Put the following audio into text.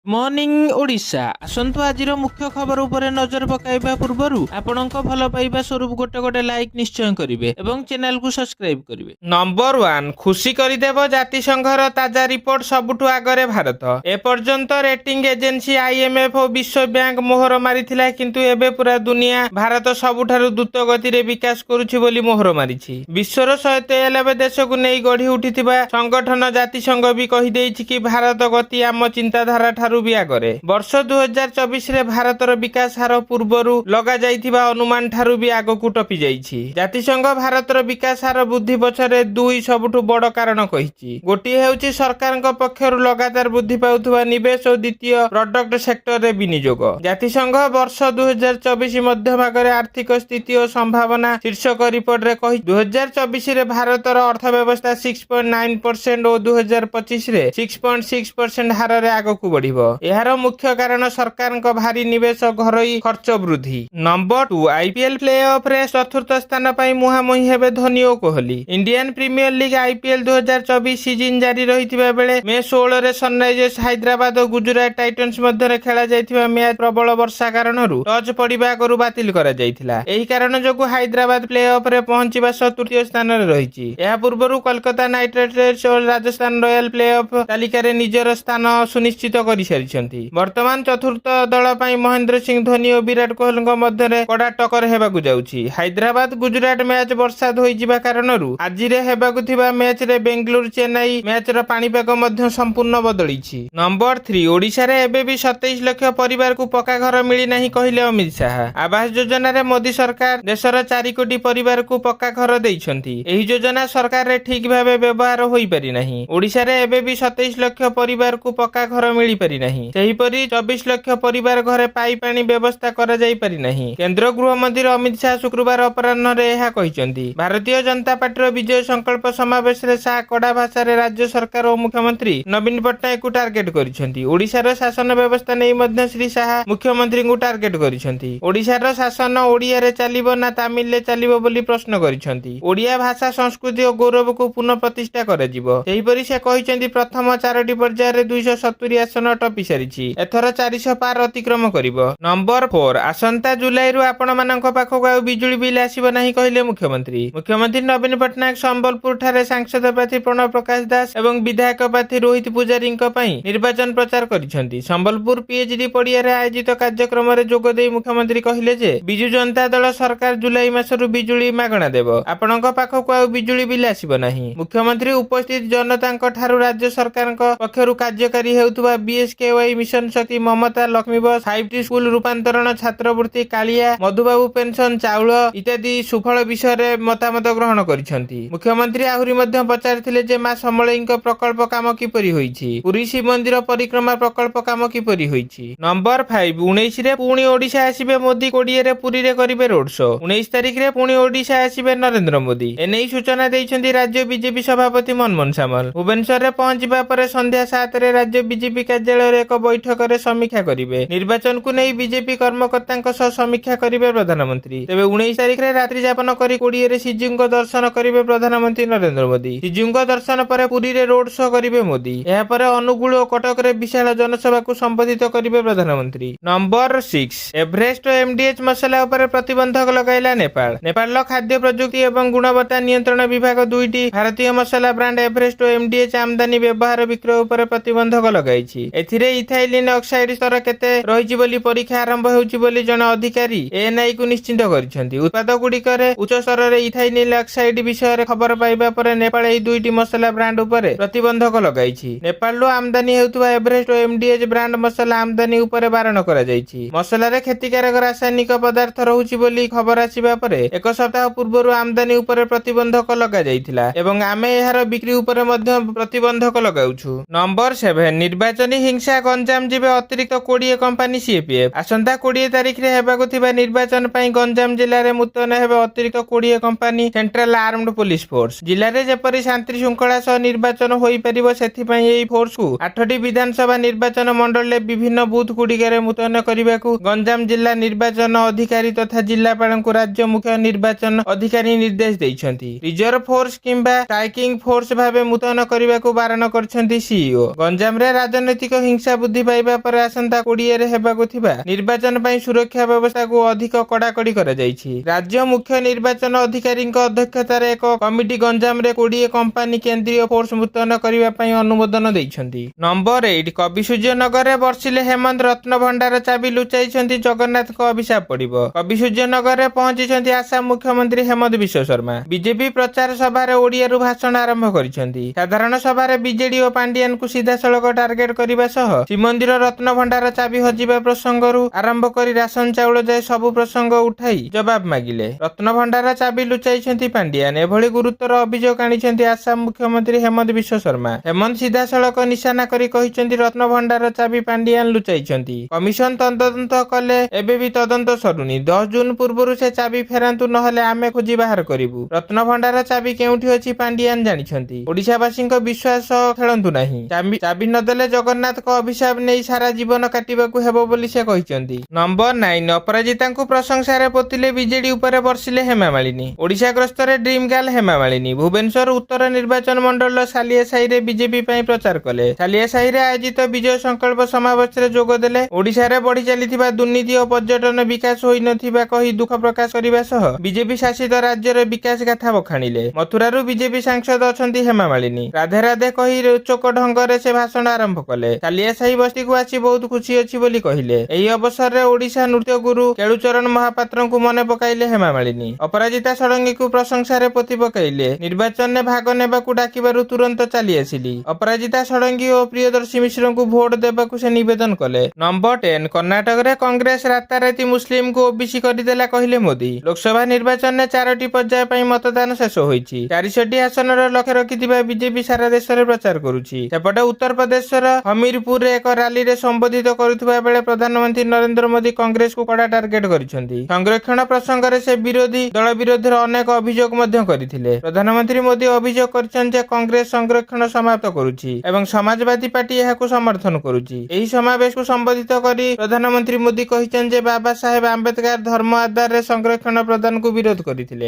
Morning Odisha आसंतु आजिर मुख्य खबर उपरे नजर पकाइबा पूर्वरु आपणक भल पाइबा स्वरूप गोटे गोटे लाइक निश्चय करिवे एवं चैनल को सब्सक्राइब करिवे। नंबर 1 खुशी करिदेव जातिसंघर ताजा रिपोर्ट सबुठु आगरे भारत। एपर्यंत रेटिंग एजेंसी आईएमएफ और विश्व बैंक मोहर मारिथिला किंतु एबे पूरा दुनिया भारत सबुठारु द्रुत गति रे विकास करूछि बोली मोहर मारिछि। विश्वर 193 देश को नै गढ़ी उठिथिबा संगठन जातिसंघ भी कहि देइछि कि भारत गति आम चिंताधारा ठारू भी आगरे। वर्ष 2024 रे भारतर विकास हार पूर्वरु लगा जाइथिबा अनुमान ठारू भी आगकु टपि जाइछि। जातिसंघ भारतर विकास हार वृद्धि पछरे दुई सबुठु बड़ कारण कहिछि। गोटिए हेउछि सरकारक पक्षरु लगातार वृद्धि पाउथुबा निवेश और द्वितीय प्रोडक्ट सेक्टर रे विनियोग। जातिसंघ वर्ष 2024 मध्य भागरे आर्थिक स्थिति और संभावना शीर्षक रिपोर्ट रे कहि 2024 रे भारतर अर्थव्यवस्था 6.9% और 2025 रे 6.6% हार रे आगकु बढ़िबो। एहार मुख्य कारण सरकारक भारी निवेश घरोई खर्च वृद्धि। नंबर 2 आईपीएल प्ले ऑफ रे चतुर्थ स्थान पाई मुहामुही हेबे धोनी और Kohli. Indian Premier League IPL 2024 season जारी रहिथिबा बेले मे 16 रे सनराइजर्स हैदराबाद और गुजरात टाइटन्स मध्य खेला जाइथिबा मैच प्रबल वर्षा कारणरू टच पड़िबा आगरू बातिल करा जाइथिला। एही कारण जोगु हैदराबाद प्ले ऑफ रे पहुंचिबा सह तृतीय स्थान रे रहिछि। एहा पूर्वरु कोलकाता नाइट राइडर्स और राजस्थान रॉयल प्ले ऑफ तालिका रे निजर स्थान सुनिश्चित करि सारिछन्ति। वर्तमान चतुर्थ दल पाई महेंद्र सिंह धोनी और विराट कोहली मध्य कड़ा टक्कर हेबाकु जाउछि। हैदराबाद गुजरात मैच वर्षा होई जिबा कारणरू आज रे हेबाकु थिबा मैच रे बेंगलुरु चेन्नई मैच रो पाणीपाग मध्य संपूर्ण बदलिछि। नंबर 3 ओडिशा रे एबे भी 27 लाख परिवार को पक्का घर मिली नहीं कहिले अमित शाह। आवास योजना रे मोदी सरकार देशर 4 कोटी परिवार को पक्का घर देइछन्ति। एही योजना सरकार रे ठीक भाबे व्यवहार होई पारि नाही। ओडिशा रे एबे भी 27 लाख परिवार को पक्का घर मिली पारि नाही। सेहीपरि 24 लाख परिवार घरे पाई पानी व्यवस्था करा जाई पारि नाही। केंद्र गृह मंत्री अमित शाह शुक्रवार अपराह्न रे एहा कहिसन्ति। भारतीय जनता पार्टी विजय संकल्प समावेश रे शाह कड़ा भाषा रे राज्य सरकार और मुख्यमंत्री नवीन पट्टनायक को टार्गेट करिसन्ति। ओडिशा रो शासन व्यवस्था नै मध्य श्री शाह मुख्यमंत्री को टार्गेट करिसन्ति। ओडिशा रो शासन ओडिया रे चलिबो ना तमिल रे चलिबो बोली प्रश्न करिसन्ति। ओडिया भाषा संस्कृति और गौरव को पुनः प्रतिष्ठा करा जिवो। सेहीपरि से कहिसन्ति प्रथम 4टी पर्याय रे 270 आसन टपि सारिछि। एथर 400 पार अतिक्रम करिवो। नंबर 4 आसंता जुलाई रु आपण मानक पाखक आ बिजुली बिल आसीबो नाही कहिले मुख्यमंत्री। मुख्यमंत्री नवीन पट्टनायक संबलपुर ठारे सांसद प्रार्थी प्रणव प्रकाश दास एवं विधायक प्रार्थी रोहित पुजारी पई निर्वाचन प्रचार करिसन्ति। संबलपुर पीएचडी पड़िया रे आयोजित कार्यक्रम रे जोग देई मुख्यमंत्री कहिले जे बिजु जनता दल सरकार जुलाई मासरु बिजुली मागणा देबो। आपणक पाखक आ बिजुली बिल आसीबो नाही। मुख्यमंत्री उपस्थित जनतांक ठारू राज्य सरकारक पक्षरु कार्यकारी हेउतबा बीएसकेवाई मिशन शक्ति ममता लक्ष्मी बस 5टी स्कूल रूपांतरण छात्रवृत्ति कालिया मधुबाबू पेंशन चाउल इत्यादि सुफल विषय रे मतामत ग्रहण करिसन्ति। मुख्यमंत्री आहुरी मध्य पचारिथिले जे मा समलेईଙ୍କ प्रकल्प काम किपरि होईछि। पुरी शिव मंदिर परिक्रमा प्रकल्प काम किपरि होईछि। नंबर 5 19 रे पुणी ओडिशा आसीबे मोदी। 20 रे पुरी रे करिवे रोड शो। 19 तारिख रे पुणी ओडिशा आसीबे नरेंद्र मोदी। एनै सूचना दैछन्ति राज्य बीजेपी सभापति मनमोहन सामल। भुवनेश्वर रे पहुंचिबा परे संध्या 7 रे राज्य बीजेपी कार्यालय रे एक बैठक रे समीक्षा करिवे। निर्वाचन को नै बीजेपी कर्मकर्तांक सह समीक्षा करिवे प्रधानमंत्री। तेबे 19 तारिख रे रात्रि यापन करी 20 रे श्रीजीउଙ୍କ दर्शन करिवे प्रधानमंत्री नरेंद्र मोदी। श्रीजीउଙ୍କ दर्शन परे पुरी रे रोड शो करिवे मोदी। एहा परे अनुगुल और कटक रे विशाल जनसभा को संबोधित करिवे प्रधानमंत्री। नंबर 6 एवरेस्ट एमडीएच मसला उपरे प्रतिबंधक लगाइला नेपाल। नेपाल खाद्य प्रजुक्ति एवं गुणवत्ता नियंत्रण विभाग 2टी भारतीय मसला ब्रांड एवरेस्ट और एमडीएच आमदानी व्यवहार विक्रय उपरे प्रतिबंधक लगाइछि। एथिरे इथाइलिन ऑक्साइड स्तर केते रहिछि बोली परीक्षा आरंभ हेउछि बोली जन अधिकारी एएनआई को निश्चित करिसन्ति। उत्पाद गुडी करे उच्च स्तर रे इथाइलिन ऑक्साइड विषय रे खबर पाइबा परे नेपाल एही 2टी मसला ब्रांड उपरे प्रतिबंधक लगाइछि। नेपाल लो आमदानी हेउतबा एवरेस्ट और एमडीएच ब्रांड मसला आमदानी उपरे बारण करा जाइछि। मसला रे क्षतिकारक रासायनिक पदार्थ रहुछि बोली खबर आसीबा परे एक सप्ताह पूर्वरु आमदानी उपरे प्रतिबंधक लगा जाइथिला एवं आमे एहार बिक्री उपरे मध्य प्रतिबंधक लगाउछु। नंबर 7 निर्वाचनी हिंसा गंजाम जिबे अतिरिक्त 20 कंपनी सीएपीएफ। आसंता 20 तारिख रे हेबाकु थिबा निर्वाचन पई गंजाम जिल्ला रे मुतयन हेबे अतिरिक्त 20 company central armed police force. जिल्ला रे जेपरि शांति श्रृंखला सह निर्वाचन होई परिबो सेथि पई एही फोर्स को 8टी विधानसभा निर्वाचन मंडल रे विभिन्न बूथ गुडिकारे मुतयन करिबाकू गंजाम जिल्ला निर्वाचन अधिकारी तथा जिल्लापाल को राज्य मुख्य निर्वाचन अधिकारी निर्देश दैछन्ति। रिजर्व फोर्स किंबा स्ट्राइकिंग फोर्स भाबे मुतयन करिबाकू बारण करछन्ति सीईओ। गंजाम रे राजनैतिक ହିଂସା ବୃଦ୍ଧି ପାଇବା ପରେ ଆସନ୍ତା 20ରେ ହେବାକୁ ଥିବା ନିର୍ବାଚନ ପାଇଁ ସୁରକ୍ଷା ବ୍ୟବସ୍ଥାକୁ ଅଧିକ କଡାକଡି କରାଯାଇଛି। ରାଜ୍ୟ ମୁଖ୍ୟ ନିର୍ବାଚନ ଅଧିକାରୀଙ୍କ ଅଧ୍ୟକ୍ଷତାରେ ଏକ କମିଟି ଗଞ୍ଜାମରେ 20 କମ୍ପାନୀ କେନ୍ଦ୍ରୀୟ ଫୋର୍ସ ମୁତୟନ କରିବା ପାଇଁ ଅନୁମୋଦନ ଦେଇଛନ୍ତି। ନମ୍ବର 8 କବିସୂର୍ଯ୍ୟନଗରରେ ବର୍ଷିଲେ ହେମନ୍ତ ରତ୍ନଭଣ୍ଡାର ଚାବି ଲୁଚାଇଛନ୍ତି ଜଗନ୍ନାଥଙ୍କ ଅଭିଶାପ ପଡିବ। କବିସୂର୍ଯ୍ୟନଗରରେ ପହଞ୍ଚିଛନ୍ତି ଆସାମ ମୁଖ୍ୟମନ୍ତ୍ରୀ ହେମନ୍ତ ବିଶ୍ବ ଶର୍ମା। ବିଜେପି ପ୍ରଚାର ସଭାରେ ଓଡ଼ିଆରୁ ଭାଷଣ ଆରମ୍ଭ କରିଛନ୍ତି। ସାଧାରଣ ସଭାରେ ବିଜେଡି ଓ ପାଣ୍ଡିଆନଙ୍କୁ ସିଧାସଳଖ ଟାର୍ଗେଟ କରିବା ସହ ଶ୍ରୀମନ୍ଦିର ରତ୍ନଭଣ୍ଡାର ଚାବି ହଜିବା ପ୍ରସଙ୍ଗରୁ ଆରମ୍ଭ କରି ରାସନ ଚାଉଳ ଯାଏ ସବୁ ପ୍ରସଙ୍ଗ ଉଠାଇ ଜବାବ ମାଗିଲେ। ରତ୍ନଭଣ୍ଡାର ଚାବି ଲୁଚାଇଛନ୍ତି ପାଣ୍ଡିଆନ, ଏଭଳି ଗୁରୁତର ଅଭିଯୋଗ ଆଣିଛନ୍ତି ଆସାମ ମୁଖ୍ୟମନ୍ତ୍ରୀ ହେମନ୍ତ ବିଶ୍ବ ଶର୍ମା। ହେମନ୍ତ ସିଧାସଳଖ ନିଶାନା କରି କହିଛନ୍ତି ରତ୍ନଭଣ୍ଡାର ଚାବି ପାଣ୍ଡିଆନ ଲୁଚାଇଛନ୍ତି। କମିଶନ ତଦନ୍ତ କଲେ ଏବେ ବି ତଦନ୍ତ ସରୁନି। 10 ଜୁନ ପୂର୍ବରୁ ସେ ଚାବି ଫେରାନ୍ତୁ, ନହେଲେ ଆମେ ଖୋଜି ବାହାର କରିବୁ। ରତ୍ନଭଣ୍ଡାର ଚାବି କେଉଁଠି ଅଛି ପାଣ୍ଡିଆନ ଜାଣିଛନ୍ତି। ଓଡ଼ିଶାବାସୀଙ୍କ ବିଶ୍ୱାସ ସହ ଖେଳନ୍ତୁ ନାହିଁ। ଚାବି ନଦେଲେ ଜଗନ୍ନାଥଙ୍କ ଅଭିଶାପ ନେଇ ସାରା ଜୀବନ କାଟିବାକୁ ହେବ ବୋଲି ସେ କହିଛନ୍ତି। ନମ୍ବର 9 ଅପରାଜିତାଙ୍କୁ ପ୍ରଶଂସାରେ ପୋତିଲେ ବିଜେଡି ଉପରେ ବର୍ଷିଲେ ହେମାମାଳିନୀ। ଓଡ଼ିଶା ଗସ୍ତରେ ଡ୍ରିମ୍ ଗାର୍ଲ ହେମାମାଳିନୀ ଭୁବନେଶ୍ୱର ଉତ୍ତର ନିର୍ବାଚନ ମଣ୍ଡଳର ସାଲିଆସାହିରେ ବିଜେପି ପାଇଁ ପ୍ରଚାର କଲେ। ସାଲିଆସାହିରେ ଆୟୋଜିତ ବିଜୟ ସଂକଳ୍ପ ସମାବେଶରେ ଯୋଗ ଦେଲେ। ଓଡ଼ିଶାରେ ବଢି ଚାଲିଥିବା ଦୁର୍ନୀତି ଓ ପର୍ଯ୍ୟଟନ ବିକାଶ ହୋଇନଥିବା କହି ଦୁଃଖ ପ୍ରକାଶ କରିବା ସହ ବିଜେପି ଶାସିତ ରାଜ୍ୟର ବିକାଶ ଗାଥା ବଖାଣିଲେ। ମଥୁରାରୁ ବିଜେପି ସାଂସଦ ଅଛନ୍ତି ହେମାମାଳିନୀ। ରାଧେ ରାଧେ କହି ରୋଚକ ଢଙ୍ଗରେ ସେ ଭାଷଣ ଆରମ୍ଭ କଲେ। ସାଲିଆସାହି ବସ୍ତିକୁ ଆସି ବହୁତ ଖୁସି ଅଛି ବୋଲି କହିଲେ। ଏହି ଅବସରରେ ଓଡ଼ିଶା ନୃତ୍ୟ ଗୁରୁ କେଳୁଚରଣ ମହାପାତ୍ରଙ୍କୁ ମନେ ପକାଇଲେ ହେମାମାଳିନୀ। ଅପରାଜିତା ଷଡଙ୍ଗୀଙ୍କୁ ପ୍ରଶଂସାରେ ପୋତି ପକାଇଲେ। ନିର୍ବାଚନରେ ଭାଗ ନେବାକୁ ଡାକିବାରୁ ତୁରନ୍ତ ଚାଲି ଆସିଲି। ଅପରାଜିତା ଷଡଙ୍ଗୀ ଓ ପ୍ରିୟଦର୍ଶୀ ମିଶ୍ରଙ୍କୁ ଭୋଟ ଦେବାକୁ ସେ ନିବେଦନ କଲେ। ନମ୍ବର 10 କର୍ଣ୍ଣାଟକରେ କଂଗ୍ରେସ ରାତାରାତି ମୁସଲିମଙ୍କୁ ଓବିସି କରିଦେଲା କହିଲେ ମୋଦି। ଲୋକସଭା ନିର୍ବାଚନରେ 4ଟି ପର୍ଯ୍ୟାୟ ପାଇଁ ମତଦାନ ଶେଷ ହୋଇଛି। 400ଟି ଆସନର ଲକ୍ଷ୍ୟ ରଖିଥିବା ବିଜେପି ସାରା ଦେଶରେ ପ୍ରଚାର କରୁଛି। ସେପଟେ ଉତ୍ତରପ୍ରଦେଶର ହମିରପୁରରେ ଏକ ରାଲିରେ ସମ୍ବୋଧିତ କରୁଥିବା ବେଳେ ପ୍ରଧାନମନ୍ତ୍ରୀ ନରେନ୍ଦ୍ର ମୋଦି କଂଗ୍ରେସକୁ କଡା ଟାର୍ଗେଟ କରିଛନ୍ତି। ସଂରକ୍ଷଣ ପ୍ରସଙ୍ଗରେ ସେ ବିରୋଧୀ ଦଳ ବିରୋଧରେ ଅନେକ ଅଭିଯୋଗ ମଧ୍ୟ କରିଥିଲେ। ପ୍ରଧାନମନ୍ତ୍ରୀ ମୋଦି ଅଭିଯୋଗ କରିଛନ୍ତି ଯେ କଂଗ୍ରେସ ସଂରକ୍ଷଣ ସମାପ୍ତ କରୁଛି ଏବଂ ସମାଜବାଦୀ ପାର୍ଟି ଏହାକୁ ସମର୍ଥନ କରୁଛି। ଏହି ସମାବେଶକୁ ସମ୍ବୋଧିତ କରି ପ୍ରଧାନମନ୍ତ୍ରୀ ମୋଦି କହିଛନ୍ତି ଯେ ବାବା ସାହେବ ଆମ୍ବେଦକର ଧର୍ମ ଆଧାରରେ ସଂରକ୍ଷଣ ପ୍ରଦାନକୁ ବିରୋଧ କରିଥିଲେ।